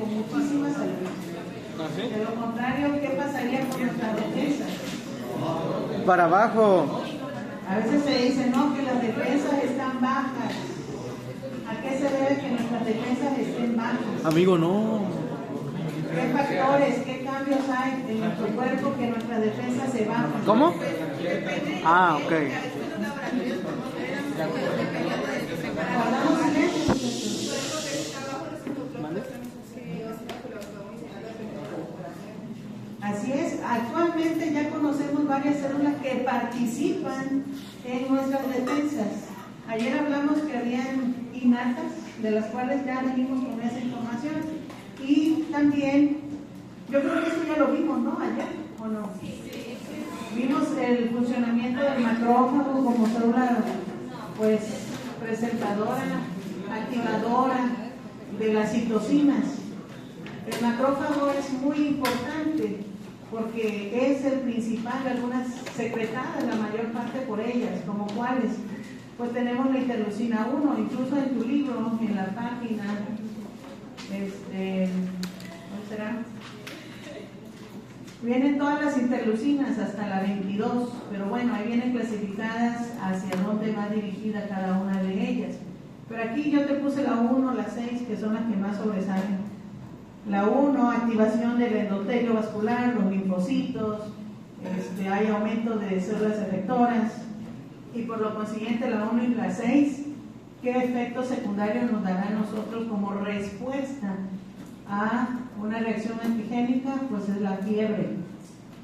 con muchísima salud. ¿Ah, sí? De lo contrario, ¿qué pasaría con nuestras defensas? Para abajo. A veces se dice, no, que las defensas están bajas. ¿A qué se debe que nuestras defensas estén bajas? Amigo, no. ¿Qué factores, qué cambios hay en nuestro cuerpo que nuestras defensas se bajan? ¿Cómo? Ah, ok. ¿Guardamos silencio? Así es, actualmente ya conocemos varias células que participan en nuestras defensas. Ayer hablamos que habían innatas, de las cuales ya venimos con esa información. Y también, yo creo que eso ya lo vimos, ¿no? Ayer, ¿o no? Vimos el funcionamiento del macrófago como célula, pues, presentadora, activadora de las citocinas. El macrófago es muy importante porque es el principal, algunas secretadas, la mayor parte por ellas, como cuáles. Pues tenemos la interleucina 1, incluso en tu libro, en la página, ¿dónde será? Vienen todas las interleucinas hasta la 22, pero bueno, ahí vienen clasificadas hacia dónde va dirigida cada una de ellas. Pero aquí yo te puse la 1, la 6, que son las que más sobresalen. La 1, activación del endotelio vascular, los linfocitos, hay aumento de células efectoras, y por lo consiguiente la 1 y la 6, ¿qué efectos secundarios nos dará a nosotros como respuesta a una reacción antigénica? Pues es la fiebre.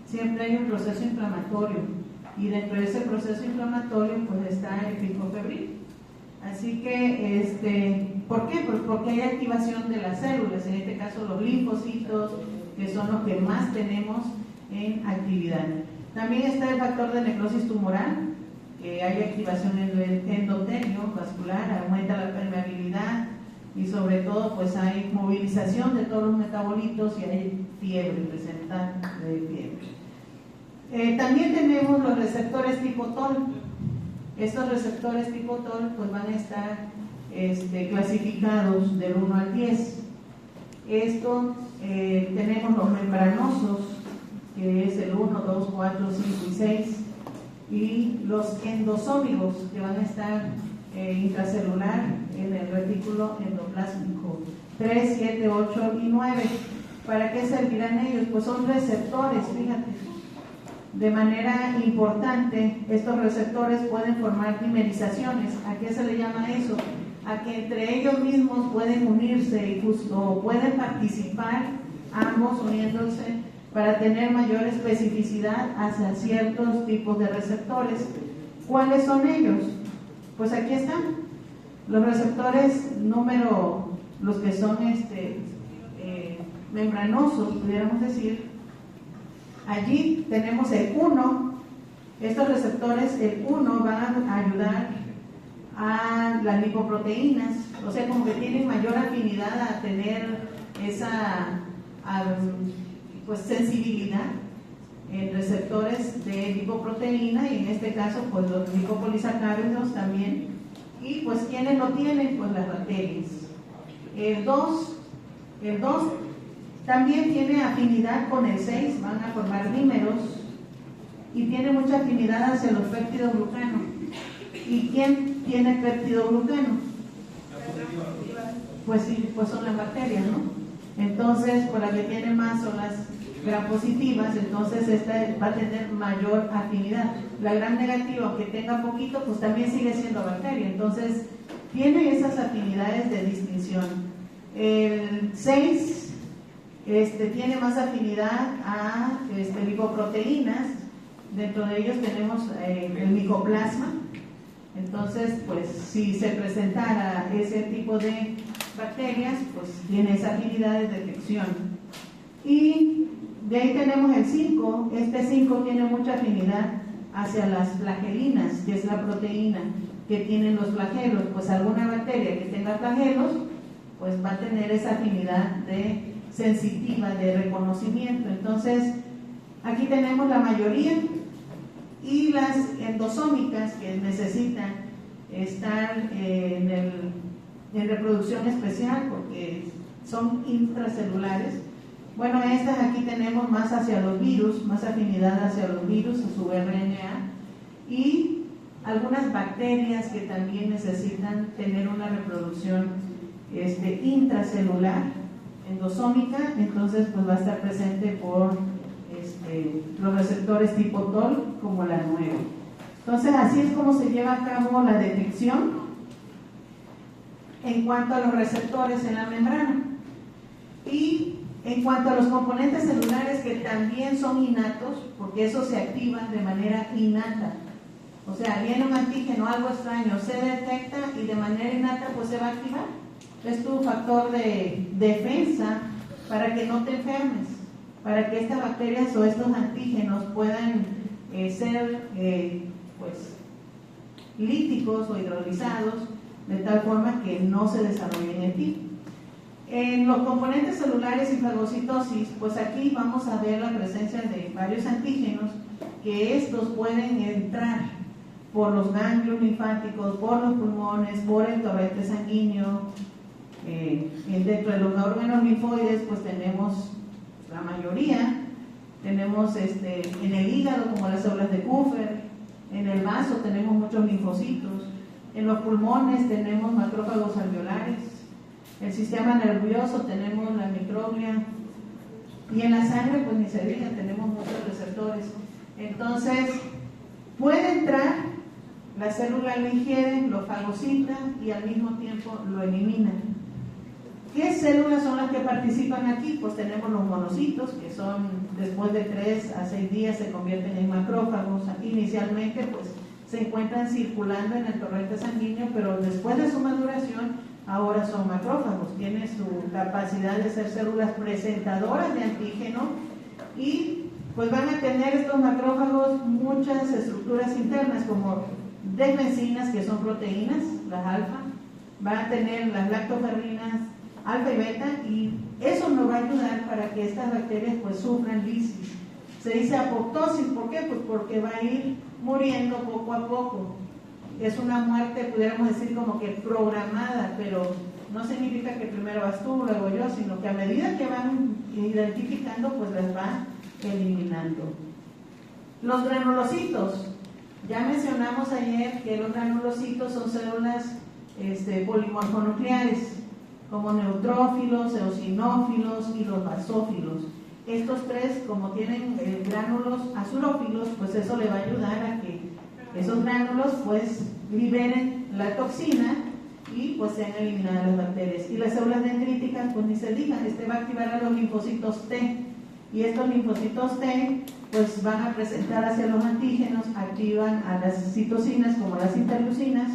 Siempre hay un proceso inflamatorio, y dentro de ese proceso inflamatorio pues está el pico febril. Así que, ¿por qué? Pues porque hay activación de las células, en este caso los linfocitos, que son los que más tenemos en actividad. También está el factor de necrosis tumoral, que hay activación en el endotelio vascular, aumenta la permeabilidad y sobre todo pues hay movilización de todos los metabolitos y hay fiebre, presenta de fiebre. También tenemos los receptores tipo TOL. Estos receptores tipo TOL pues van a estar clasificados del 1 al 10. Tenemos los membranosos, que es el 1, 2, 4, 5 y 6, y los endosómigos, que van a estar intracelular en el retículo endoplásmico, 3, 7, 8 y 9. ¿Para qué servirán ellos? Pues son receptores, fíjate. De manera importante, estos receptores pueden formar dimerizaciones. ¿A qué se le llama eso? A que entre ellos mismos pueden unirse o pueden participar, ambos uniéndose, para tener mayor especificidad hacia ciertos tipos de receptores. ¿Cuáles son ellos? Pues aquí están. Los receptores los que son membranosos, pudiéramos decir. Allí tenemos el 1, estos receptores, el 1 van a ayudar a las lipoproteínas, o sea, como que tienen mayor afinidad a tener esa pues sensibilidad en receptores de lipoproteína, y en este caso pues los lipopolisacáridos también, y pues ¿quiénes lo tienen? Pues las bacterias. El 2 también tiene afinidad con el 6, van a formar dímeros, y tiene mucha afinidad hacia los péptidoglucanos. ¿Y quién tiene péptidoglucano? Pues sí, pues son las bacterias, ¿no? Entonces, por la que tiene más son las gram positivas, entonces esta va a tener mayor afinidad. La gram negativa, aunque tenga poquito, pues también sigue siendo bacteria, entonces tiene esas afinidades de distinción. El 6 tiene más afinidad a lipoproteínas. Dentro de ellos tenemos el micoplasma. Entonces, pues si se presentara ese tipo de bacterias, pues tiene esa afinidad de detección. Y de ahí tenemos el 5. Este 5 tiene mucha afinidad hacia las flagelinas, que es la proteína que tienen los flagelos. Pues alguna bacteria que tenga flagelos, pues va a tener esa afinidad sensitiva de reconocimiento. Entonces, aquí tenemos la mayoría, y las endosómicas que necesitan estar en reproducción especial, porque son intracelulares. Bueno, estas aquí tenemos más hacia los virus, más afinidad hacia los virus, su RNA, y algunas bacterias que también necesitan tener una reproducción intracelular, endosómica, entonces pues va a estar presente por los receptores tipo TOL como la 9. Entonces así es como se lleva a cabo la detección en cuanto a los receptores en la membrana. Y en cuanto a los componentes celulares que también son innatos, porque esos se activan de manera innata. O sea, viene un antígeno, algo extraño, se detecta y de manera innata pues se va a activar. Es tu factor de defensa para que no te enfermes, para que estas bacterias o estos antígenos puedan ser pues líticos o hidrolizados de tal forma que no se desarrollen en ti. En los componentes celulares y fagocitosis, pues aquí vamos a ver la presencia de varios antígenos que estos pueden entrar por los ganglios linfáticos, por los pulmones, por el torrente sanguíneo. Dentro de los órganos linfoides pues tenemos la mayoría, tenemos en el hígado como las células de Kupffer, en el vaso tenemos muchos linfocitos, en los pulmones tenemos macrófagos alveolares, el sistema nervioso tenemos la microglia, y en la sangre pues ni se diga, tenemos muchos receptores. Entonces puede entrar, la célula lo ingiere, lo fagocita y al mismo tiempo lo elimina. ¿Qué células son las que participan aquí? Pues tenemos los monocitos, que son después de 3 a 6 días se convierten en macrófagos. Inicialmente pues se encuentran circulando en el torrente sanguíneo, pero después de su maduración ahora son macrófagos. Tienen su capacidad de ser células presentadoras de antígeno y pues van a tener estos macrófagos muchas estructuras internas como defensinas, que son proteínas, las alfa, van a tener las lactoferrinas alfa y beta, y eso nos va a ayudar para que estas bacterias pues sufran lisis. Se dice apoptosis, ¿por qué? Pues porque va a ir muriendo poco a poco. Es una muerte, pudiéramos decir, como que programada, pero no significa que primero vas tú, luego yo, sino que a medida que van identificando, pues las va eliminando. Los granulocitos. Ya mencionamos ayer que los granulocitos son células polimorfonucleares, como neutrófilos, eosinófilos y los basófilos. Estos tres, como tienen gránulos azurófilos, pues eso le va a ayudar a que esos gránulos pues liberen la toxina y pues sean eliminadas las bacterias. Y las células dendríticas, pues ni se diga, va a activar a los linfocitos T, y estos linfocitos T pues van a presentar hacia los antígenos, activan a las citocinas como las interleucinas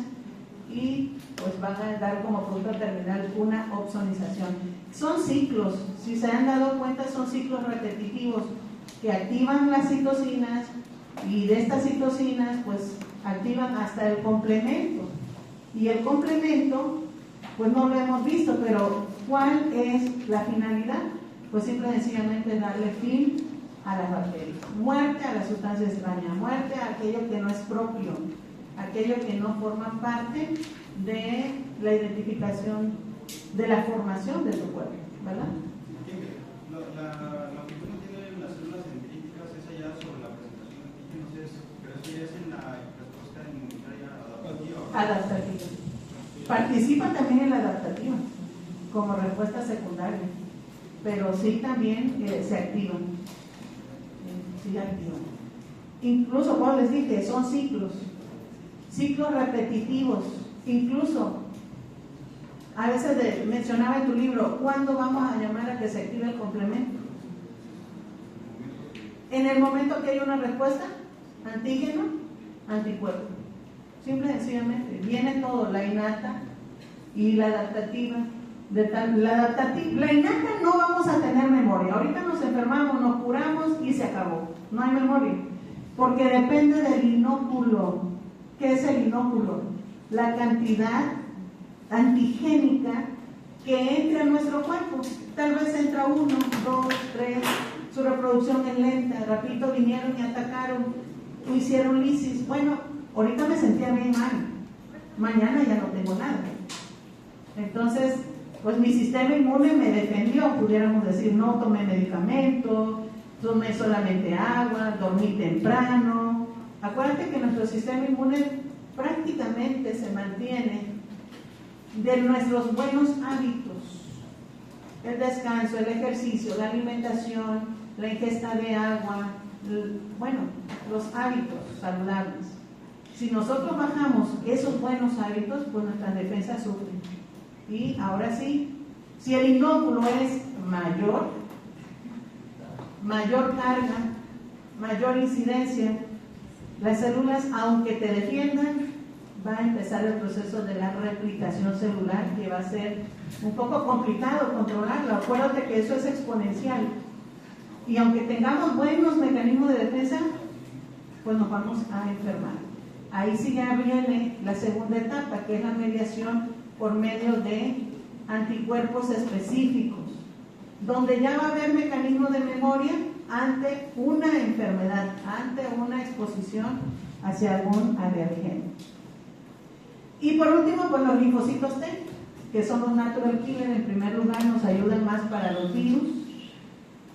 y pues van a dar como fruto terminal una opsonización. Son ciclos, si se han dado cuenta, son ciclos repetitivos que activan las citocinas, y de estas citocinas pues activan hasta el complemento, y el complemento pues no lo hemos visto, pero ¿cuál es la finalidad? Pues simple y sencillamente darle fin a las bacterias, muerte a la sustancia extraña, muerte a aquello que no es propio, aquello que no forma parte de la identificación, de la formación de tu cuerpo, ¿verdad? Lo que tú no tienes en las células dendríticas es allá sobre la presentación de antígenos, pero eso ya es en la respuesta inmunitaria adaptativa. Adaptativa. Participa también en la adaptativa, como respuesta secundaria, pero sí también se activan. Sí activan. Incluso, como les dije, son ciclos repetitivos. Incluso a veces mencionaba en tu libro, ¿cuándo vamos a llamar a que se active el complemento? En el momento que hay una respuesta, antígeno, anticuerpo. Simple y sencillamente, viene todo, la innata y la adaptativa. La innata no vamos a tener memoria. Ahorita nos enfermamos, nos curamos y se acabó. No hay memoria, porque depende del inóculo. ¿Qué es el inóculo? La cantidad antigénica que entra en nuestro cuerpo. Tal vez entra 1, 2, 3, su reproducción es lenta, rapidito vinieron y atacaron, o hicieron lisis. Bueno, ahorita me sentía bien mal, mañana ya no tengo nada. Entonces, pues mi sistema inmune me defendió, pudiéramos decir, no tomé medicamento, tomé solamente agua, dormí temprano. Acuérdate que nuestro sistema inmune prácticamente se mantiene de nuestros buenos hábitos: el descanso, el ejercicio, la alimentación, la ingesta de agua, bueno, los hábitos saludables. Si nosotros bajamos esos buenos hábitos, pues nuestras defensas sufren. Y ahora sí, si el inóculo es mayor carga, mayor incidencia, las células, aunque te defiendan, va a empezar el proceso de la replicación celular, que va a ser un poco complicado controlarlo. Acuérdate que eso es exponencial. Y aunque tengamos buenos mecanismos de defensa, pues nos vamos a enfermar. Ahí sí ya viene la segunda etapa, que es la mediación por medio de anticuerpos específicos, donde ya va a haber mecanismos de memoria ante una enfermedad, ante una exposición hacia algún alergeno. Y por último, pues los linfocitos T, que son los natural killers. En primer lugar, nos ayudan más para los virus.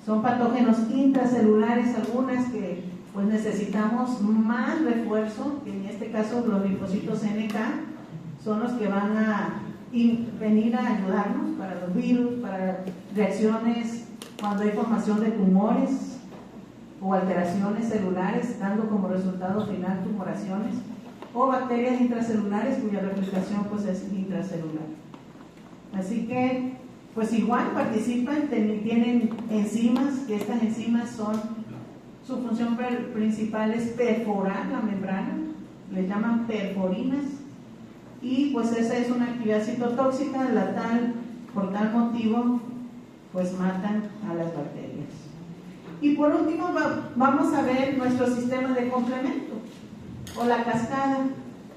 Son patógenos intracelulares, algunas que pues necesitamos más refuerzo, que en este caso los linfocitos NK son los que van a venir a ayudarnos para los virus, para reacciones cuando hay formación de tumores o alteraciones celulares, dando como resultado final tumoraciones, o bacterias intracelulares cuya replicación pues es intracelular. Así que pues igual participan, tienen enzimas, que estas enzimas su función principal es perforar la membrana, les llaman perforinas, y pues esa es una actividad citotóxica, por tal motivo pues matan a las bacterias. Y por último vamos a ver nuestro sistema de complemento, o la cascada,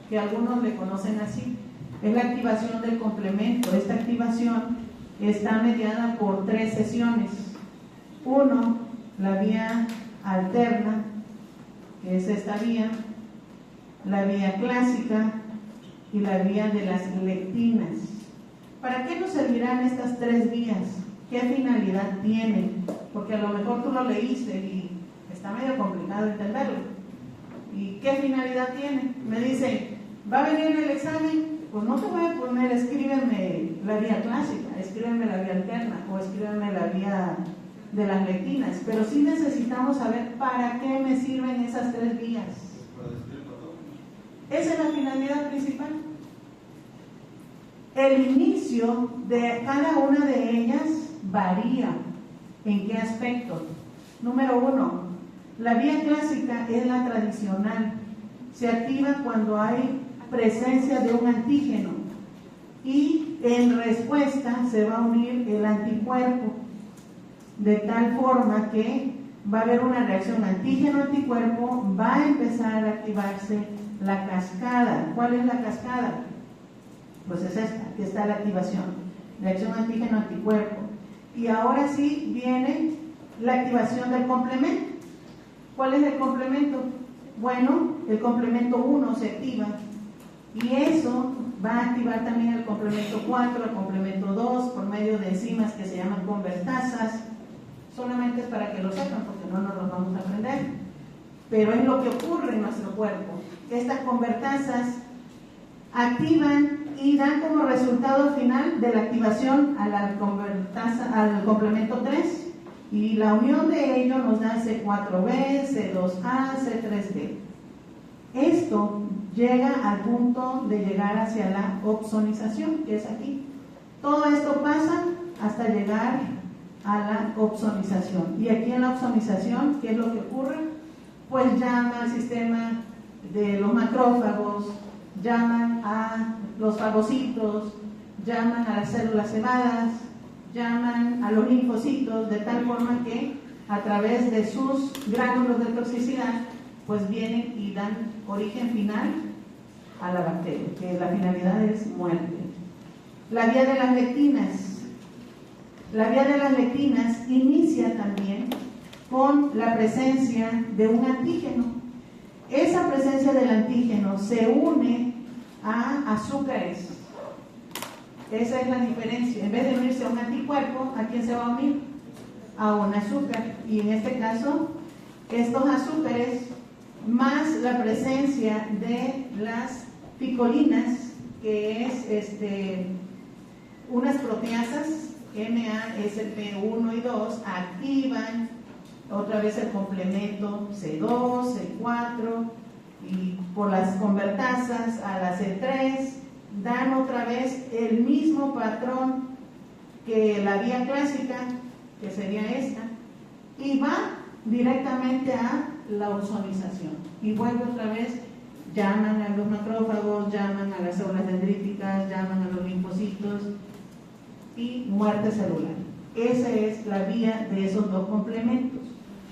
que algunos le conocen así. Es la activación del complemento. Esta activación está mediada por 3 sesiones. 1, la vía alterna, que es esta vía, la vía clásica y la vía de las lectinas. ¿Para qué nos servirán estas 3 vías? ¿Qué finalidad tienen? Porque a lo mejor tú lo leíste y está medio complicado entenderlo. ¿Y qué finalidad tiene? Me dicen, ¿va a venir el examen? Pues no te voy a poner, escríbeme la vía clásica, escríbeme la vía alterna o escríbeme la vía de las lectinas, pero sí necesitamos saber para qué me sirven esas 3 vías. Esa es la finalidad principal. El inicio de cada una de ellas varía. ¿En qué aspecto? Número 1, la vía clásica es la tradicional. Se activa cuando hay presencia de un antígeno y en respuesta se va a unir el anticuerpo, de tal forma que va a haber una reacción antígeno-anticuerpo, va a empezar a activarse la cascada. ¿Cuál es la cascada? Pues es esta, que está la activación, reacción antígeno-anticuerpo. Y ahora sí viene la activación del complemento. ¿Cuál es el complemento? Bueno, el complemento 1 se activa y eso va a activar también el complemento 4, el complemento 2 por medio de enzimas que se llaman convertasas. Solamente es para que lo sepan, porque no nos los vamos a aprender, pero es lo que ocurre en nuestro cuerpo. Estas convertasas activan y dan como resultado final de la activación a la convertasa, al complemento 3, y la unión de ellos nos da C4b, C2a, C3b. Esto llega al punto de llegar hacia la opsonización, que es aquí. Todo esto pasa hasta llegar a la opsonización. Y aquí en la opsonización, ¿qué es lo que ocurre? Pues llama al sistema de los macrófagos, llaman a los fagocitos, llaman a las células cebadas, llaman a los linfocitos, de tal forma que a través de sus gránulos de toxicidad pues vienen y dan origen final a la bacteria, que la finalidad es muerte. La vía de las lectinas. La vía de las lectinas inicia también con la presencia de un antígeno. Esa presencia del antígeno se une a azúcares. Esa es la diferencia. En vez de unirse a un anticuerpo, ¿a quién se va a unir? A un azúcar. Y en este caso, estos azúcares, más la presencia de las picolinas, que es unas proteasas, MASP1 y 2, activan otra vez el complemento C2, C4, y por las convertasas a la C3, dan otra vez el mismo patrón que la vía clásica, que sería esta, y va directamente a la ozonización. Y vuelve otra vez, llaman a los macrófagos, llaman a las células dendríticas, llaman a los linfocitos y muerte celular. Esa es la vía de esos dos complementos.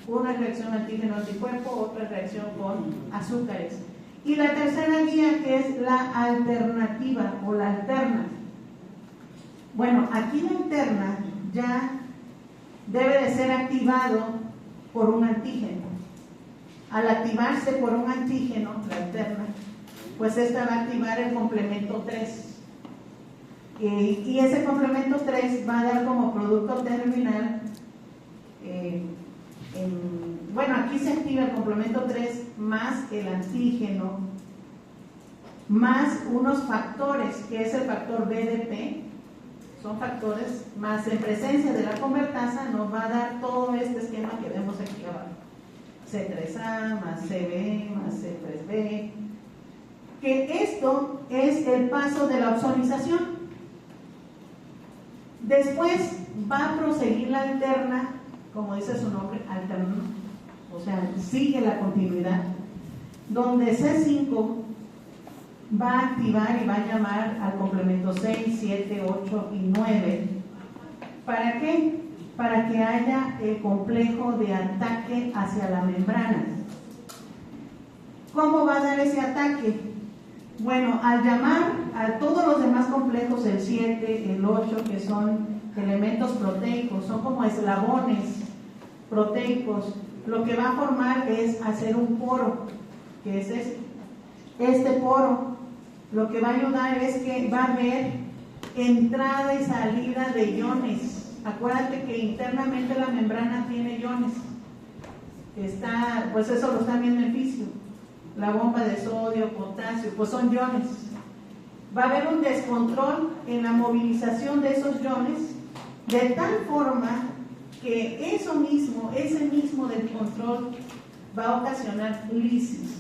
Una reacción antígeno-anticuerpo, otra reacción con azúcares. Y la tercera vía, que es la alternativa o la alterna. Bueno, aquí la alterna ya debe de ser activado por un antígeno. Al activarse por un antígeno, la alterna, pues esta va a activar el complemento 3. Y ese complemento 3 va a dar como producto terminal, bueno, aquí se activa el complemento 3 más el antígeno, más unos factores, que es el factor BDP, son factores, más en presencia de la convertasa nos va a dar todo este esquema que vemos aquí abajo. C3A más CB más C3B, que esto es el paso de la ozonización. Después va a proseguir la alterna, como dice su nombre, alterno, o sea, sigue la continuidad, donde C5 va a activar y va a llamar al complemento 6, 7, 8 y 9. ¿Para qué? Para que haya el complejo de ataque hacia la membrana. ¿Cómo va a dar ese ataque? Bueno, al llamar a todos los demás complejos, el 7, el 8, que son elementos proteicos, son como eslabones proteicos, lo que va a formar es hacer un poro, que es este poro. Lo que va a ayudar es que va a haber entrada y salida de iones. Acuérdate que internamente la membrana tiene iones. Pues eso lo están viendo en fisio. La bomba de sodio, potasio, pues son iones. Va a haber un descontrol en la movilización de esos iones, de tal forma que ese mismo descontrol va a ocasionar lisis.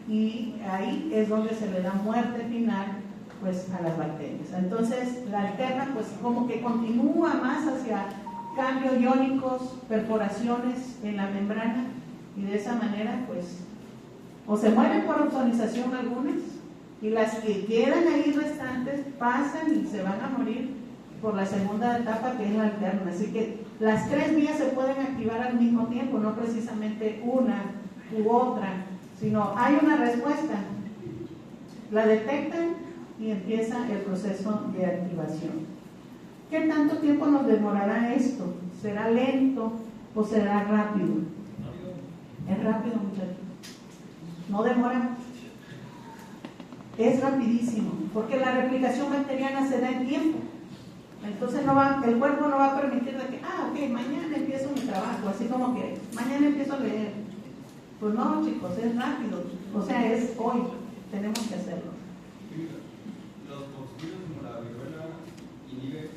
Y ahí es donde se le da muerte final pues a las bacterias. Entonces la alterna pues como que continúa más hacia cambios iónicos, perforaciones en la membrana, y de esa manera pues o se mueren por ozonización algunas, y las que quedan ahí restantes pasan y se van a morir por la segunda etapa, que es la alterna. Así que las tres vías se pueden activar al mismo tiempo, no precisamente una u otra, sino hay una respuesta, la detectan y empieza el proceso de activación. ¿Qué tanto tiempo nos demorará esto? ¿Será lento o será rápido? Es rápido, muchachos. No demora mucho. Es rapidísimo, porque la replicación bacteriana se da en tiempo. Entonces el cuerpo no va a permitir de que, ok, mañana empiezo mi trabajo, así como que mañana empiezo a leer. Pues no, chicos, es rápido. O sea, es hoy. Tenemos que hacerlo. Los toxinas como la viruela inhibe.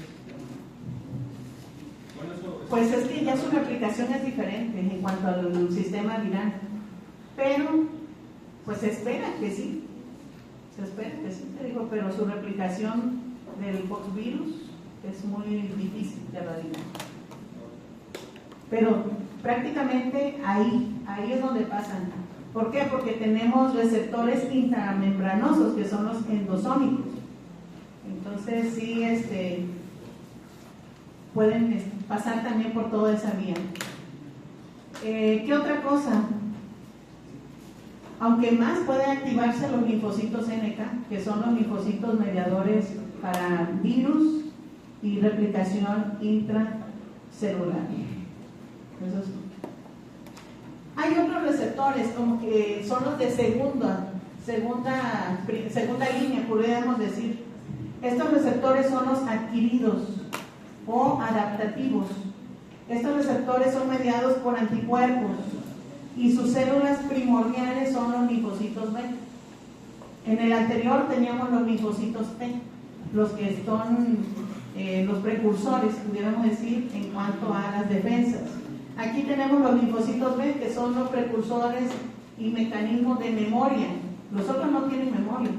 Pues es que ya su replicación es diferente en cuanto al sistema viral. Pero, pues se espera que sí. Se espera que sí, te digo, pero su replicación del poxvirus es muy difícil de erradicar. Pero prácticamente ahí es donde pasan. ¿Por qué? Porque tenemos receptores intramembranosos, que son los endosómicos. Entonces sí, pueden pasar también por toda esa vía. ¿Qué otra cosa? Aunque más pueden activarse los linfocitos NK, que son los linfocitos mediadores para virus y replicación intracelular. Eso es. Hay otros receptores, como que son los de segunda línea, podríamos decir. Estos receptores son los adquiridos o adaptativos. Estos receptores son mediados por anticuerpos y sus células primordiales son los linfocitos B. En el anterior teníamos los linfocitos T, los que son los precursores, pudiéramos decir, en cuanto a las defensas. Aquí tenemos los linfocitos B, que son los precursores y mecanismos de memoria. Los otros no tienen memoria,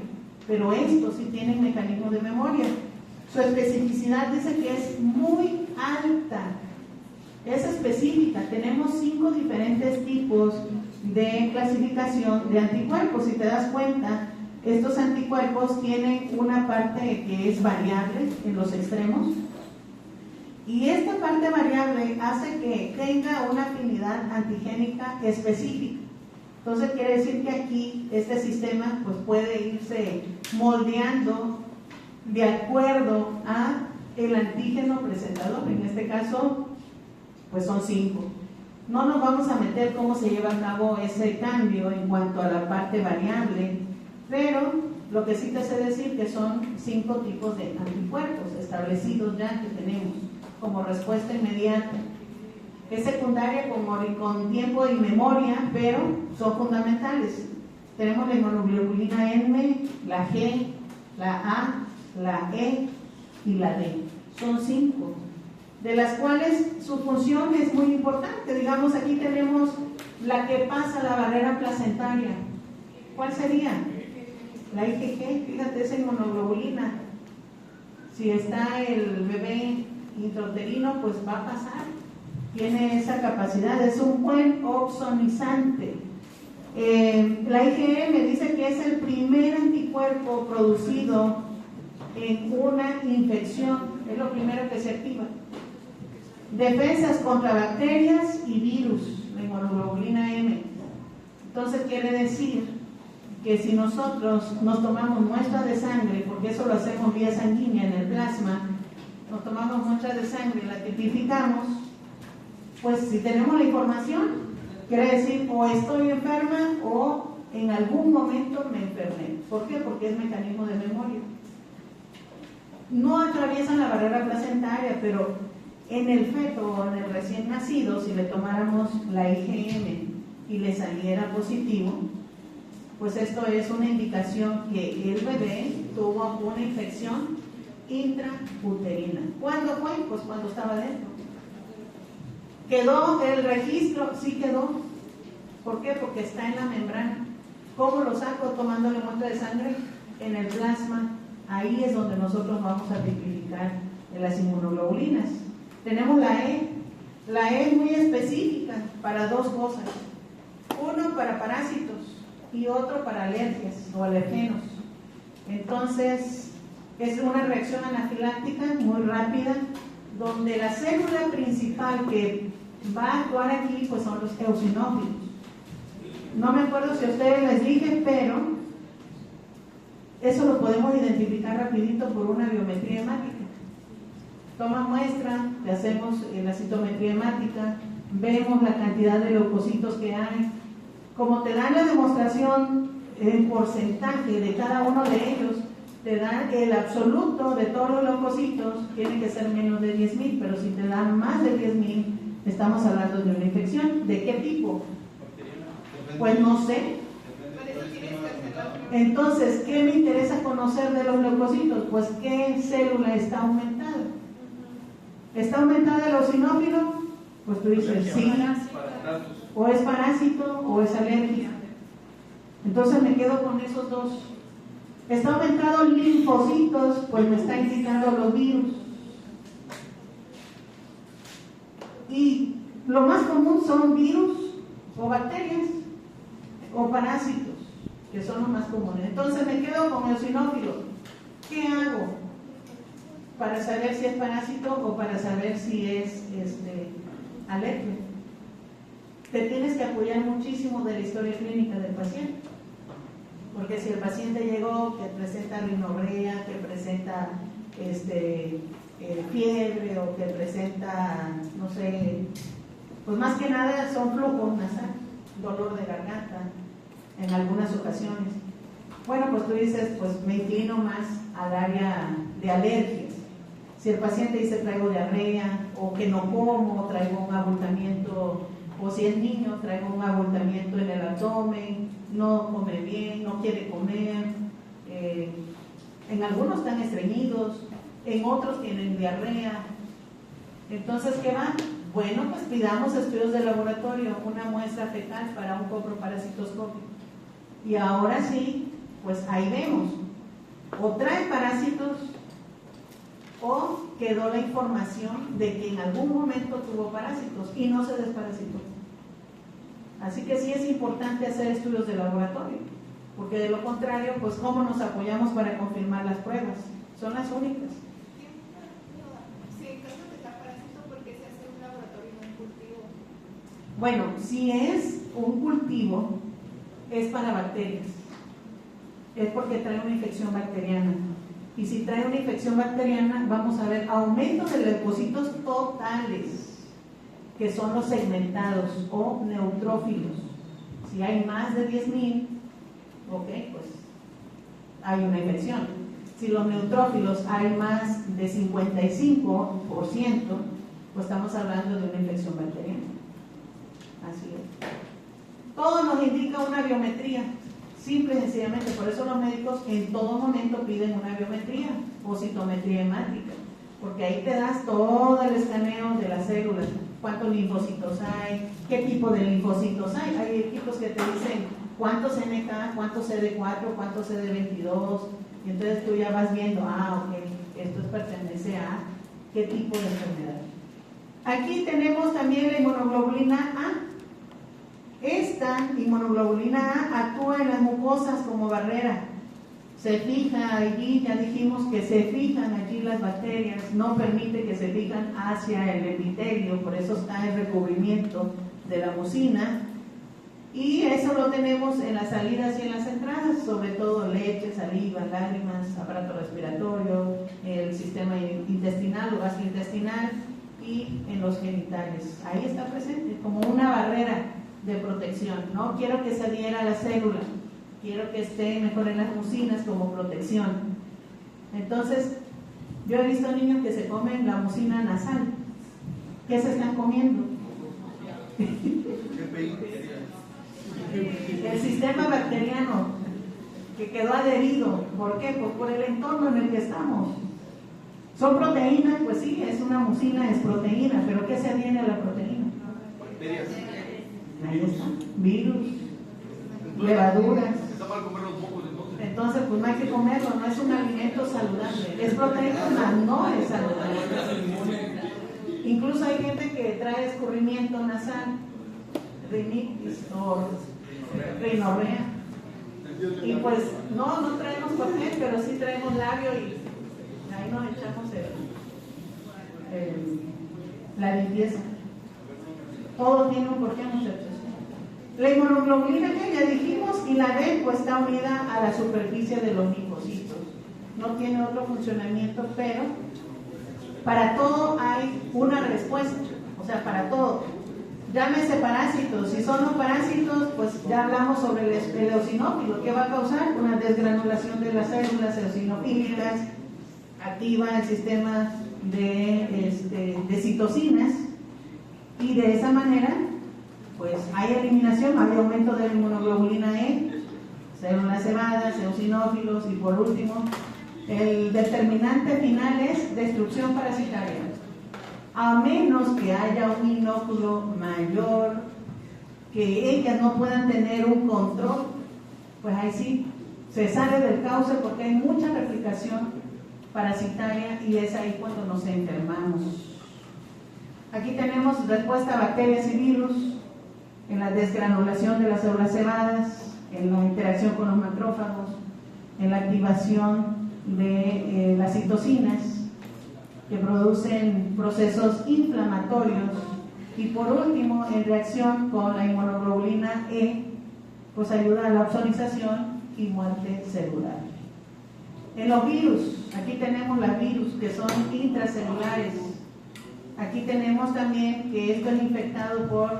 pero estos sí tienen mecanismos de memoria. Su especificidad dice que es muy alta, es específica. Tenemos 5 diferentes tipos de clasificación de anticuerpos. Si te das cuenta, estos anticuerpos tienen una parte que es variable en los extremos, y esta parte variable hace que tenga una afinidad antigénica específica. Entonces quiere decir que aquí este sistema pues puede irse moldeando de acuerdo a el antígeno presentador. En este caso pues son 5. No nos vamos a meter cómo se lleva a cabo ese cambio en cuanto a la parte variable, pero lo que sí te sé decir que son 5 tipos de anticuerpos establecidos ya que tenemos como respuesta inmediata. Es secundaria con tiempo y memoria, pero son fundamentales. Tenemos la inmunoglobulina M, la G, la A, la E y la D. Son 5, de las cuales su función es muy importante. Digamos, aquí tenemos la que pasa la barrera placentaria. ¿Cuál sería? La IgG, fíjate, esa inmunoglobulina. Si está el bebé intrauterino, pues va a pasar. Tiene esa capacidad, es un buen opsonizante. La IgM dice que es el primer anticuerpo producido en una infección, es lo primero que se activa. Defensas contra bacterias y virus, la inmunoglobulina M. Entonces quiere decir que si nosotros nos tomamos muestras de sangre, porque eso lo hacemos vía sanguínea en el plasma, nos tomamos muestras de sangre y la tipificamos, pues si tenemos la información, quiere decir o estoy enferma o en algún momento me enfermé. ¿Por qué? Porque es mecanismo de memoria. No atraviesan la barrera placentaria, pero en el feto o en el recién nacido, si le tomáramos la IgM y le saliera positivo, pues esto es una indicación que el bebé tuvo una infección intrauterina. ¿Cuándo fue? Pues cuando estaba dentro. ¿Quedó el registro? Sí quedó. ¿Por qué? Porque está en la membrana. ¿Cómo lo saco? Tomándole muestra de sangre en el plasma. Ahí es donde nosotros vamos a tipificar las inmunoglobulinas. Tenemos la E. La E es muy específica para 2 cosas. Uno, para parásitos, y otro para alergias o alergenos. Entonces es una reacción anafiláctica muy rápida, donde la célula principal que va a actuar aquí pues son los eosinófilos. No me acuerdo si a ustedes les dije, pero eso lo podemos identificar rapidito por una biometría hemática. Toma muestra, le hacemos la citometría hemática, vemos la cantidad de leucocitos que hay. Como te dan la demostración en porcentaje de cada uno de ellos, te dan el absoluto de todos los leucocitos, tiene que ser menos de 10,000, pero si te dan más de 10,000, estamos hablando de una infección. ¿De qué tipo? Pues no sé. Entonces, ¿qué me interesa conocer de los leucocitos? Pues ¿qué célula está aumentada? ¿Está aumentada el eosinófilo? Pues tú dices sí. O es parásito o es alergia. Entonces me quedo con esos 2. Está aumentado linfocitos, pues me está indicando los virus. Y lo más común son virus o bacterias o parásitos, que son los más comunes. Entonces me quedo con eosinófilo. ¿Qué hago para saber si es parásito o para saber si es alergia? Te tienes que apoyar muchísimo de la historia clínica del paciente, porque si el paciente llegó que presenta rinorrea, que presenta fiebre o que presenta, no sé, pues más que nada son flujos nasal, dolor de garganta en algunas ocasiones. Bueno, pues tú dices, pues me inclino más al área de alergias. Si el paciente dice traigo diarrea, o que no como, traigo un abultamiento, o si es niño, traigo un abultamiento en el abdomen, no come bien, no quiere comer, en algunos están estreñidos, en otros tienen diarrea. Entonces, ¿qué va? Bueno, pues pidamos estudios de laboratorio, una muestra fecal para un coproparasitoscopio. Y ahora sí, pues ahí vemos, o trae parásitos, o quedó la información de que en algún momento tuvo parásitos y no se desparasitó. Así que sí es importante hacer estudios de laboratorio, porque de lo contrario, pues ¿cómo nos apoyamos para confirmar las pruebas? Son las únicas. Si en caso de parásito, ¿por qué se hace un laboratorio y no un cultivo? Bueno, si es un cultivo, es para bacterias, es porque trae una infección bacteriana. Y si trae una infección bacteriana, vamos a ver aumento de leucocitos totales, que son los segmentados o neutrófilos. Si hay más de 10,000, ok, pues hay una infección. Si los neutrófilos hay más de 55%, pues estamos hablando de una infección bacteriana. Así es. Todo nos indica una biometría. Simple y sencillamente, por eso los médicos en todo momento piden una biometría o citometría hemática, porque ahí te das todo el escaneo de las células, cuántos linfocitos hay, qué tipo de linfocitos hay. Hay equipos que te dicen cuántos NK, cuántos CD4, cuántos CD22, y entonces tú ya vas viendo, ok, esto pertenece a qué tipo de enfermedad. Aquí tenemos también la inmunoglobulina A. Esta inmunoglobulina A actúa en las mucosas como barrera. Se fija allí, ya dijimos que se fijan allí las bacterias, no permite que se fijan hacia el epitelio, por eso está el recubrimiento de la mucina. Y eso lo tenemos en las salidas y en las entradas, sobre todo leche, saliva, lágrimas, aparato respiratorio, el sistema intestinal o gastrointestinal y en los genitales. Ahí está presente como una barrera de protección. No quiero que se adhiera a la célula, quiero que esté mejor en las mucinas como protección. Entonces, yo he visto niños que se comen la mucina nasal. ¿Qué se están comiendo? El sistema bacteriano que quedó adherido. ¿Por qué? Pues por el entorno en el que estamos. ¿Son proteínas? Pues sí, es una mucina, es proteína, pero ¿qué se adhiere a la proteína? Bacterias. Ahí está, virus, levaduras. Entonces, pues no hay que comerlo, no es un alimento saludable. Es proteína, no es saludable. Incluso hay gente que trae escurrimiento nasal, rinitis o rinorrea. Y pues no traemos papel, pero sí traemos labio y ahí nos echamos la limpieza. Todo tiene un porqué, muchachos. La inmunoglobulina que ya dijimos, y la B pues está unida a la superficie de los linfocitos. No tiene otro funcionamiento, pero para todo hay una respuesta. O sea, para todo. Llámese parásitos. Si son los parásitos, pues ya hablamos sobre el eosinófilo. ¿Qué va a causar? Una desgranulación de las células eosinofílicas, activa el sistema de citocinas. Y de esa manera, pues hay eliminación, hay aumento de la inmunoglobulina E, células cebadas, eosinófilos y por último, el determinante final es destrucción parasitaria. A menos que haya un inóculo mayor, que ellas no puedan tener un control, pues ahí sí, se sale del cauce porque hay mucha replicación parasitaria y es ahí cuando nos enfermamos. Aquí tenemos respuesta a bacterias y virus, en la desgranulación de las células cebadas, en la interacción con los macrófagos, en la activación de las citocinas que producen procesos inflamatorios y por último en reacción con la inmunoglobulina E, pues ayuda a la ozonización y muerte celular. En los virus, aquí tenemos las virus que son intracelulares. Aquí tenemos también que esto es infectado por,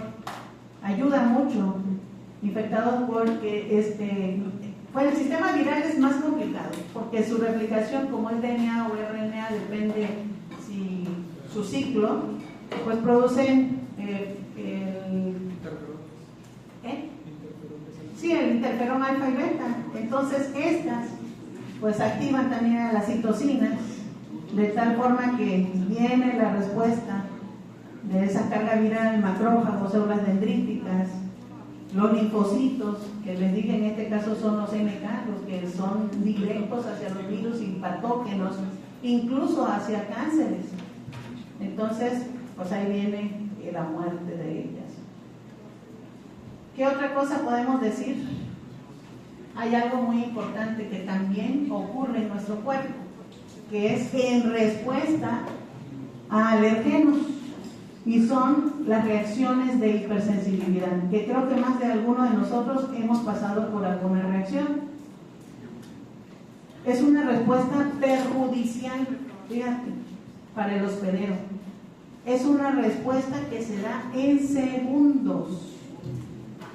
ayuda mucho, infectado porque Pues el sistema viral es más complicado, porque su replicación, como es DNA o RNA, depende si su ciclo, pues producen sí, el interferón alfa y beta. Entonces estas pues activan también a las citocinas, de tal forma que viene la respuesta de esa carga viral, macrófagos, células dendríticas, los linfocitos, que les dije en este caso son los NK, los que son directos hacia los virus y patógenos, incluso hacia cánceres. Entonces, pues ahí viene la muerte de ellas. ¿Qué otra cosa podemos decir? Hay algo muy importante que también ocurre en nuestro cuerpo, que es en respuesta a alergenos, y son las reacciones de hipersensibilidad, que creo que más de alguno de nosotros hemos pasado por alguna reacción. Es una respuesta perjudicial, fíjate, para el hospedero. Es una respuesta que se da en segundos.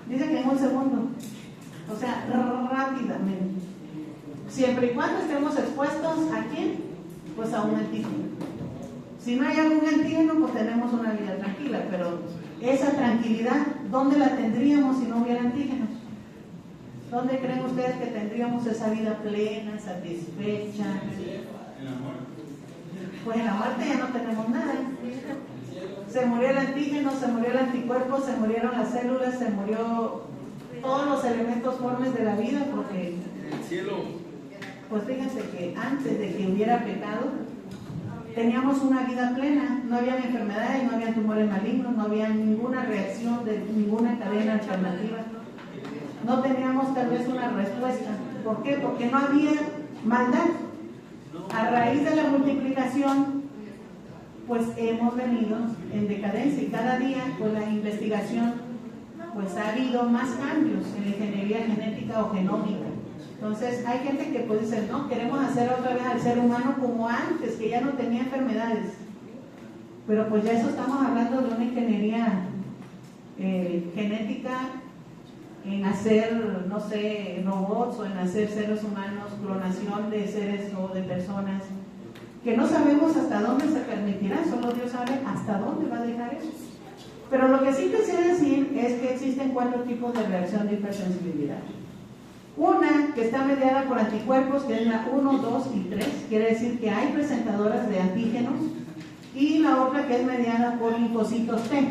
Dice que en un segundo, o sea, rápidamente. Siempre y cuando estemos expuestos ¿a quién? Pues a un antígeno. Si no hay algún antígeno, pues tenemos una vida tranquila, pero esa tranquilidad, ¿dónde la tendríamos si no hubiera antígenos? ¿Dónde creen ustedes que tendríamos esa vida plena, satisfecha? En la muerte. Pues en la muerte ya no tenemos nada. Se murió el antígeno, se murió el anticuerpo, se murieron las células, se murió todos los elementos formes de la vida, porque El cielo. pues fíjense que antes de que hubiera pecado, teníamos una vida plena, no había enfermedades, no había tumores malignos, no había ninguna reacción de ninguna cadena alternativa. No teníamos tal vez una respuesta. ¿Por qué? Porque no había maldad. A raíz de la multiplicación, pues hemos venido en decadencia, y cada día con la investigación pues ha habido más cambios en la ingeniería genética o genómica. Entonces hay gente que pues dice, no, queremos hacer otra vez al ser humano como antes, que ya no tenía enfermedades. Pero pues ya eso estamos hablando de una ingeniería genética, en hacer, no sé, robots, o en hacer seres humanos, clonación de seres o de personas, que no sabemos hasta dónde se permitirá, solo Dios sabe hasta dónde va a dejar eso. Pero lo que sí te sé decir es que existen 4 tipos de reacción de hipersensibilidad. Una que está mediada por anticuerpos, que es la 1, 2 y 3, quiere decir que hay presentadoras de antígenos, y la otra que es mediada por linfocitos T.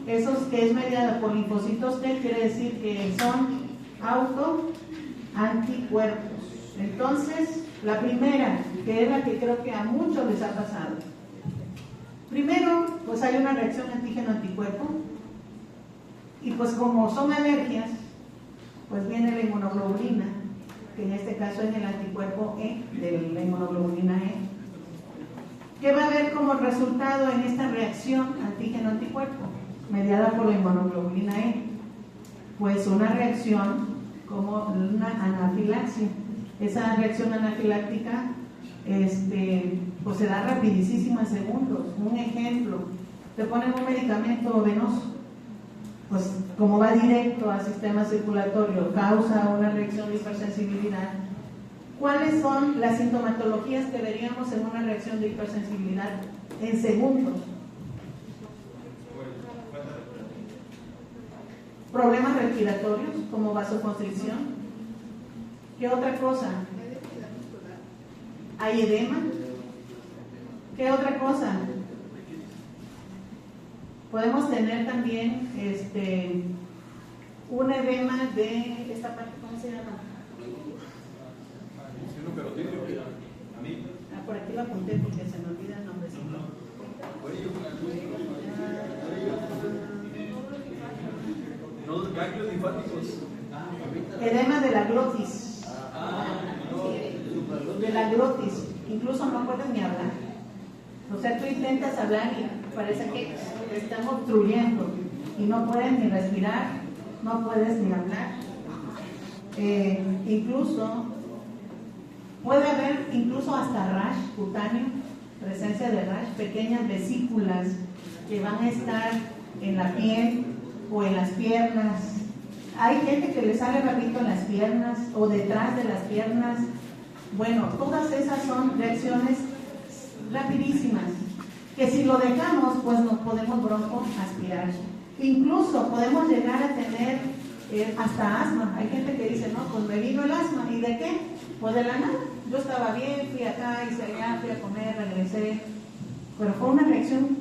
Esos que es mediada por linfocitos T quiere decir que son autoanticuerpos. Entonces, la primera, que es la que creo que a muchos les ha pasado. Primero, pues hay una reacción antígeno-anticuerpo, y pues como son alergias, pues viene la inmunoglobulina, que en este caso es el anticuerpo E, de la inmunoglobulina E. ¿Qué va a haber como resultado en esta reacción antígeno-anticuerpo, mediada por la inmunoglobulina E? Pues una reacción como una anafilaxia. Esa reacción anafiláctica pues se da rapidísima en segundos. Un ejemplo, te ponen un medicamento venoso, pues como va directo al sistema circulatorio, causa una reacción de hipersensibilidad. ¿Cuáles son las sintomatologías que veríamos en una reacción de hipersensibilidad en segundos? Problemas respiratorios como vasoconstricción. ¿Qué otra cosa? ¿Hay edema? ¿Qué otra cosa? Podemos tener también un edema de esta parte, ¿cómo se llama? Por aquí lo apunté porque se me olvida el nombre. Los ganglios linfáticos. Edema de la glotis. De la glotis. Incluso no puedes ni hablar. O sea, tú intentas hablar y parece que te están obstruyendo y no puedes ni respirar, no puedes ni hablar. Incluso puede haber incluso hasta rash cutáneo, presencia de rash, pequeñas vesículas que van a estar en la piel o en las piernas, Hay gente que le sale rapidito en las piernas o detrás de las piernas. Bueno, todas esas son reacciones rapidísimas, que si lo dejamos, pues nos podemos broncoaspirar. Incluso podemos llegar a tener hasta asma. Hay gente que dice, no, pues me vino el asma. ¿Y de qué? Pues de la nada. Yo estaba bien, fui acá, hice allá, fui a comer, regresé. Pero fue una reacción,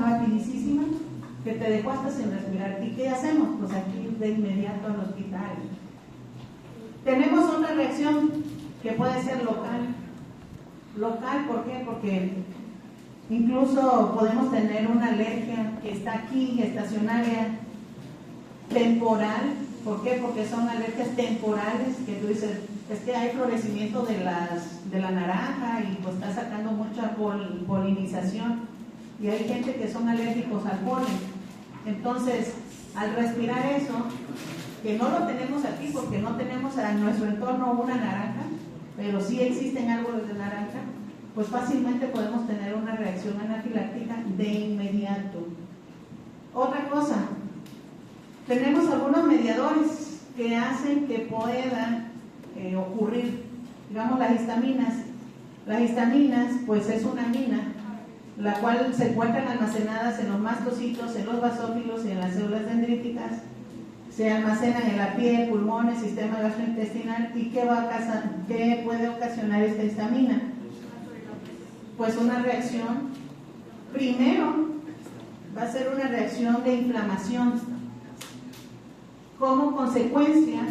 rapidísima, que te dejó hasta sin respirar. ¿Y qué hacemos? Pues aquí de inmediato al hospital. Tenemos otra reacción que puede ser local. Local, ¿por qué? Porque incluso podemos tener una alergia que está aquí, estacionaria, temporal. ¿Por qué? Porque son alergias temporales, que tú dices, es que hay florecimiento de la naranja y pues está sacando mucha polinización. Y hay gente que son alérgicos al polen. Entonces, al respirar eso, que no lo tenemos aquí porque no tenemos en nuestro entorno una naranja, pero sí existen árboles de naranja, pues fácilmente podemos tener una reacción anafiláctica de inmediato. Otra cosa, tenemos algunos mediadores que hacen que puedan ocurrir, digamos, las histaminas. Las histaminas, pues es una amina, la cual se encuentran almacenadas en los mastocitos, en los basófilos y en las células dendríticas. Se almacenan en la piel, pulmones, sistema gastrointestinal. ¿Y qué puede ocasionar esta histamina? Pues una reacción, primero va a ser una reacción de inflamación. Como consecuencia,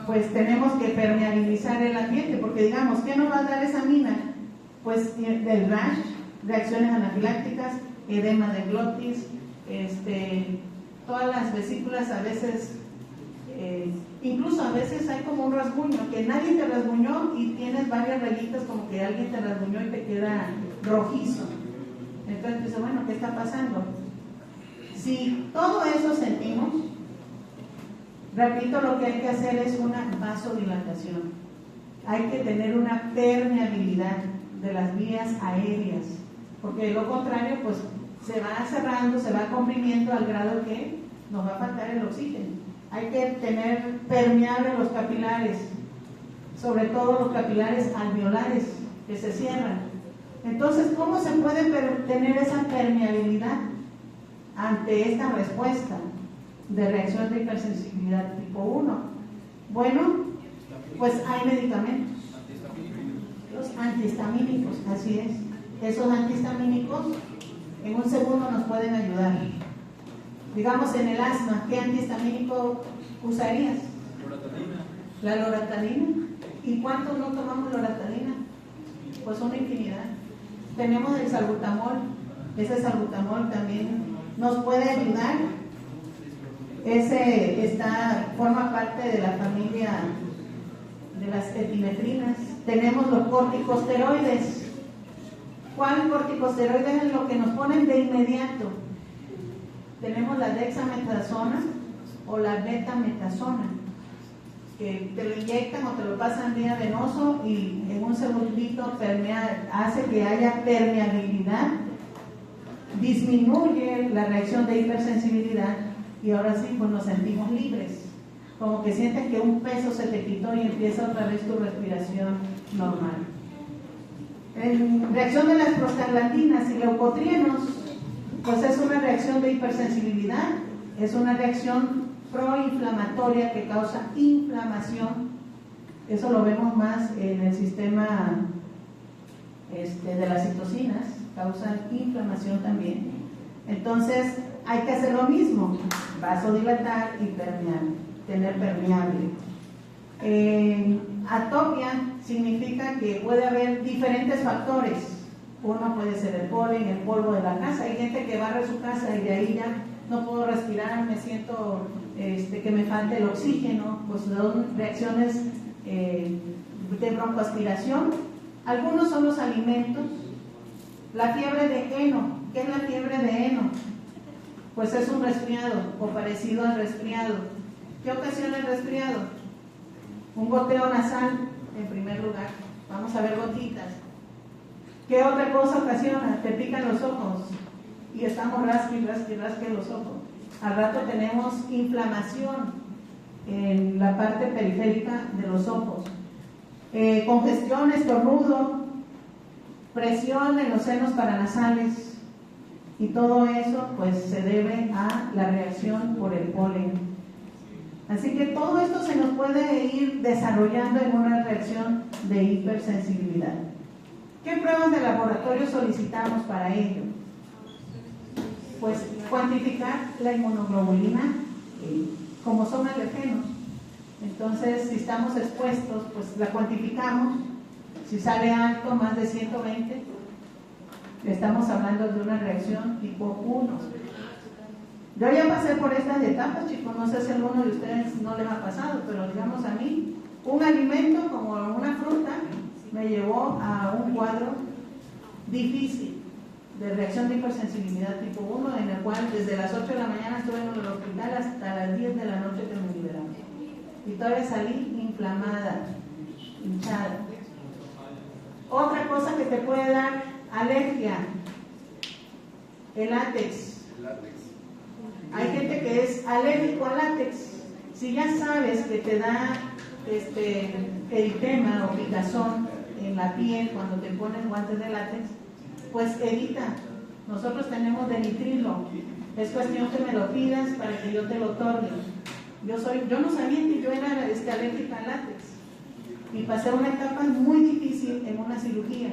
pues tenemos que permeabilizar el ambiente, porque digamos, ¿qué nos va a dar esa amina? Pues del rash, reacciones anafilácticas, edema de glotis, todas las vesículas a veces, incluso a veces hay como un rasguño, que nadie te rasguñó y tienes varias rayitas como que alguien te rasguñó y te queda rojizo. Entonces dices, bueno, ¿qué está pasando? Si todo eso sentimos, repito, lo que hay que hacer es una vasodilatación. Hay que tener una permeabilidad de las vías aéreas, porque de lo contrario, pues se va cerrando, se va comprimiendo al grado que nos va a faltar el oxígeno. Hay que tener permeables los capilares, sobre todo los capilares alveolares que se cierran. Entonces, ¿cómo se puede tener esa permeabilidad ante esta respuesta de reacción de hipersensibilidad tipo 1? Bueno, pues hay medicamentos, los antihistamínicos, así es. Esos antihistamínicos en un segundo nos pueden ayudar. Digamos, en el asma, ¿qué antihistamínico usarías? La loratadina. ¿Y cuántos no tomamos loratadina? Pues una infinidad. Tenemos el salbutamol. Ese salbutamol también nos puede ayudar. Ese forma parte de la familia de las epinefrinas. Tenemos los corticosteroides. ¿Cuál corticosteroide es lo que nos ponen de inmediato? Tenemos la dexametasona o la betametasona, que te lo inyectan o te lo pasan vía venoso y en un segundito hace que haya permeabilidad, disminuye la reacción de hipersensibilidad y ahora sí pues nos sentimos libres, como que sientes que un peso se te quitó y empieza otra vez tu respiración normal. En reacción de las prostaglandinas y leucotrienos, pues es una reacción de hipersensibilidad, es una reacción proinflamatoria que causa inflamación. Eso lo vemos más en el sistema de las citocinas, causan inflamación también. Entonces hay que hacer lo mismo, vasodilatar y tener permeable. Atopia significa que puede haber diferentes factores. Uno puede ser el polen, el polvo de la casa. Hay gente que barre su casa y de ahí ya no puedo respirar, me siento que me falta el oxígeno. Pues son reacciones de broncoaspiración. Algunos son los alimentos. La fiebre de heno. ¿Qué es la fiebre de heno? Pues es un resfriado o parecido al resfriado. ¿Qué ocasiona el resfriado? Un goteo nasal, en primer lugar. Vamos a ver gotitas. ¿Qué otra cosa ocasiona? Te pican los ojos y estamos rasque los ojos. al rato tenemos inflamación en la parte periférica de los ojos, congestión, estornudo, presión en los senos paranasales, y todo eso pues se debe a la reacción por el polen. Así que todo esto se nos puede ir desarrollando en una reacción de hipersensibilidad. ¿Qué pruebas de laboratorio solicitamos para ello? Pues cuantificar la inmunoglobulina, como son alergenos. Entonces, si estamos expuestos, pues la cuantificamos. Si sale alto, más de 120, estamos hablando de una reacción tipo 1. Yo ya pasé por estas etapas, chicos, no sé si a alguno de ustedes no les ha pasado, pero digamos a mí, un alimento como una fruta me llevó a un cuadro difícil de reacción de hipersensibilidad tipo 1, en el cual desde las 8 de la mañana estuve en el hospital hasta las 10 de la noche que me liberaron. Y todavía salí inflamada, hinchada. Otra cosa que te puede dar alergia, el látex. Hay gente que es alérgico al látex. Si ya sabes que te da eritema o picazón en la piel cuando te pones guantes de látex, pues evita. Nosotros tenemos de nitrilo. Es cuestión que me lo pidas para que yo te lo otorgue. Yo no sabía que yo era alérgica al látex. Y pasé una etapa muy difícil en una cirugía.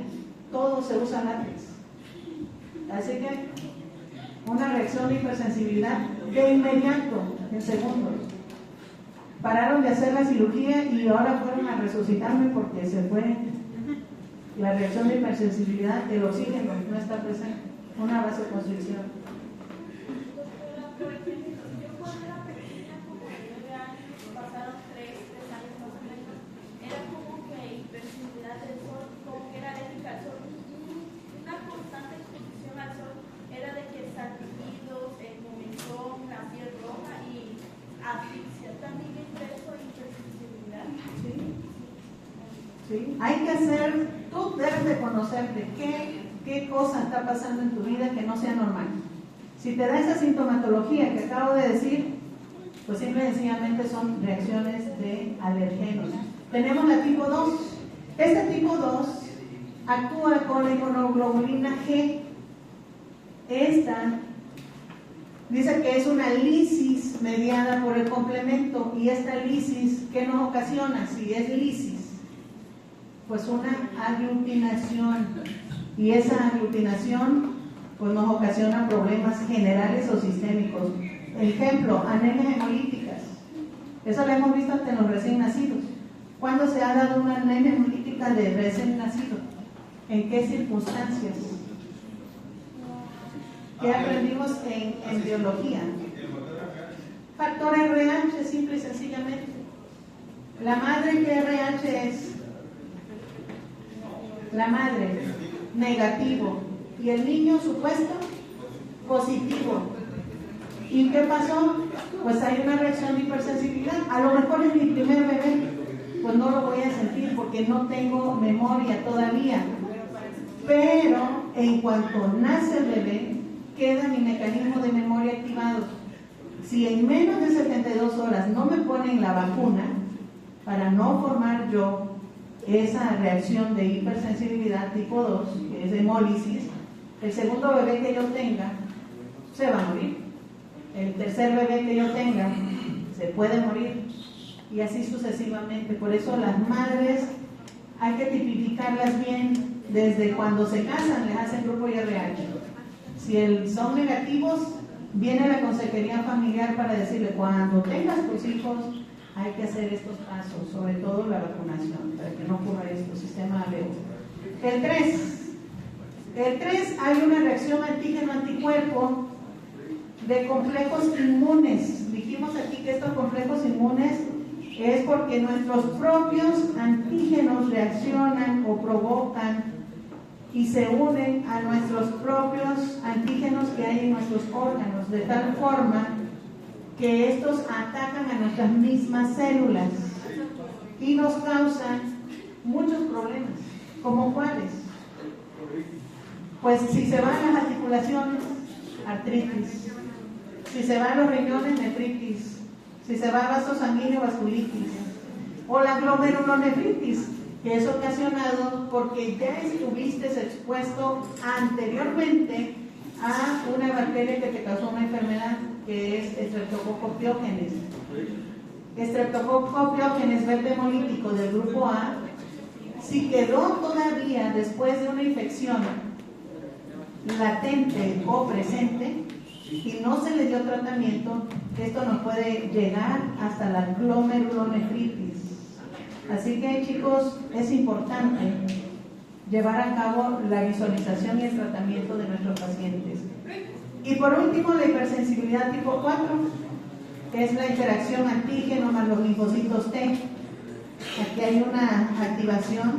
Todo se usa látex. Así que una reacción de hipersensibilidad de inmediato, en segundos. Pararon de hacer la cirugía y ahora fueron a resucitarme porque se fue la reacción de hipersensibilidad. El oxígeno no está presente, una vasoconstricción. ¿Sí? Hay que hacer, tú debes de conocerte qué cosa está pasando en tu vida que no sea normal. Si te da esa sintomatología que acabo de decir, pues simple y sencillamente son reacciones de alergenos. Tenemos la tipo 2. Este tipo 2 actúa con la inmunoglobulina G. Esta dice que es una lisis mediada por el complemento, y esta lisis, ¿qué nos ocasiona? Si es lisis, pues una aglutinación, y esa aglutinación pues nos ocasiona problemas generales o sistémicos. Ejemplo, anemias hemolíticas. Eso lo hemos visto hasta en los recién nacidos. ¿Cuándo se ha dado una anemia hemolítica de recién nacido? ¿En qué circunstancias? ¿Qué aprendimos en biología? Factor RH, simple y sencillamente. La madre, ¿qué RH es? La madre, negativo. Y el niño, supuesto, positivo. ¿Y qué pasó? Pues hay una reacción de hipersensibilidad. A lo mejor es mi primer bebé, pues no lo voy a sentir porque no tengo memoria todavía. Pero en cuanto nace el bebé, queda mi mecanismo de memoria activado. Si en menos de 72 horas no me ponen la vacuna, para no formar yo esa reacción de hipersensibilidad tipo 2, que es hemólisis, el segundo bebé que yo tenga se va a morir. El tercer bebé que yo tenga se puede morir, y así sucesivamente. Por eso las madres hay que tipificarlas bien. Desde cuando se casan les hacen grupo IRH. Si son negativos, viene la consejería familiar para decirle: cuando tengas tus hijos hay que hacer estos pasos, sobre todo la vacunación, para que no ocurra esto, sistema ABO. El 3, hay una reacción antígeno-anticuerpo de complejos inmunes. Dijimos aquí que estos complejos inmunes es porque nuestros propios antígenos reaccionan o provocan y se unen a nuestros propios antígenos que hay en nuestros órganos, de tal forma que estos atacan a nuestras mismas células y nos causan muchos problemas. ¿Como cuáles? Pues si se van las articulaciones, artritis. Si se va a los riñones, nefritis. Si se va a vaso sanguíneo, vasculitis. O la glomerulonefritis, que es ocasionado porque ya estuviste expuesto anteriormente a una bacteria que te causó una enfermedad, que es Streptococcus pyogenes. Streptococcus pyogenes, verde hemolítico del grupo A, si quedó todavía después de una infección latente o presente y no se le dio tratamiento, esto nos puede llegar hasta la glomerulonefritis. Así que, chicos, es importante llevar a cabo la visualización y el tratamiento de nuestros pacientes. Y por último, la hipersensibilidad tipo 4, que es la interacción antígeno más los linfocitos T. Aquí hay una activación,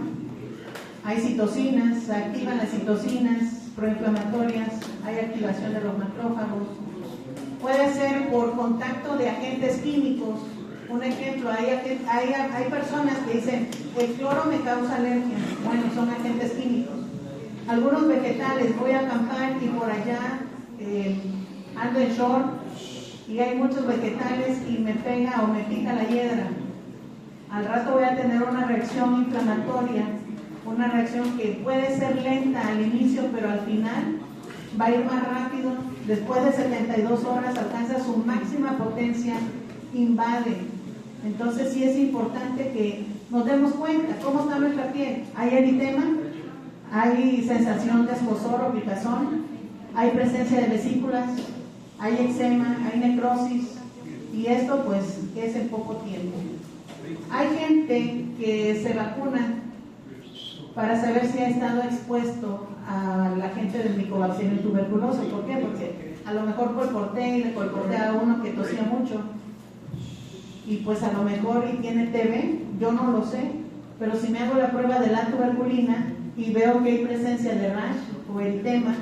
hay citocinas, se activan las citocinas proinflamatorias, hay activación de los macrófagos. Puede ser por contacto de agentes químicos. Un ejemplo, hay personas que dicen, el cloro me causa alergia. Bueno, son agentes químicos. Algunos vegetales, voy a acampar y por allá ando en short y hay muchos vegetales y me pega o me pica la hiedra. Al rato voy a tener una reacción inflamatoria, una reacción que puede ser lenta al inicio, pero al final va a ir más rápido. Después de 72 horas alcanza su máxima potencia, invade. Entonces sí es importante que nos demos cuenta cómo está nuestra piel. Hay eritema, hay sensación de escozor o picazón, hay presencia de vesículas, hay eczema, hay necrosis, y esto pues es en poco tiempo. Hay gente que se vacuna para saber si ha estado expuesto a la gente del micobacterio tuberculoso. ¿Por qué? Porque a lo mejor colporté y le colporté a uno que tosía mucho y pues a lo mejor y tiene TB, yo no lo sé, pero si me hago la prueba de la tuberculina y veo que hay presencia de rash o eritema,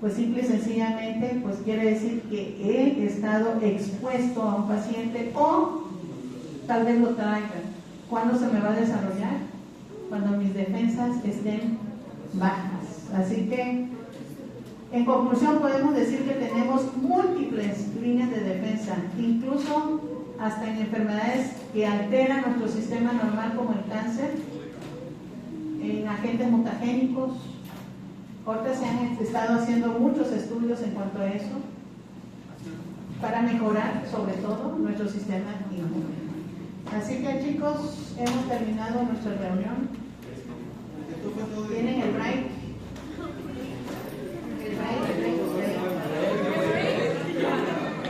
pues simple y sencillamente pues quiere decir que he estado expuesto a un paciente o tal vez lo traiga. ¿Cuándo se me va a desarrollar? Cuando mis defensas estén bajas. Así que, en conclusión, podemos decir que tenemos múltiples líneas de defensa, incluso hasta en enfermedades que alteran nuestro sistema normal como el cáncer, en agentes mutagénicos. Ahorita se han estado haciendo muchos estudios en cuanto a eso, para mejorar sobre todo nuestro sistema inmune. Así que, chicos, hemos terminado nuestra reunión. ¿Tienen el break?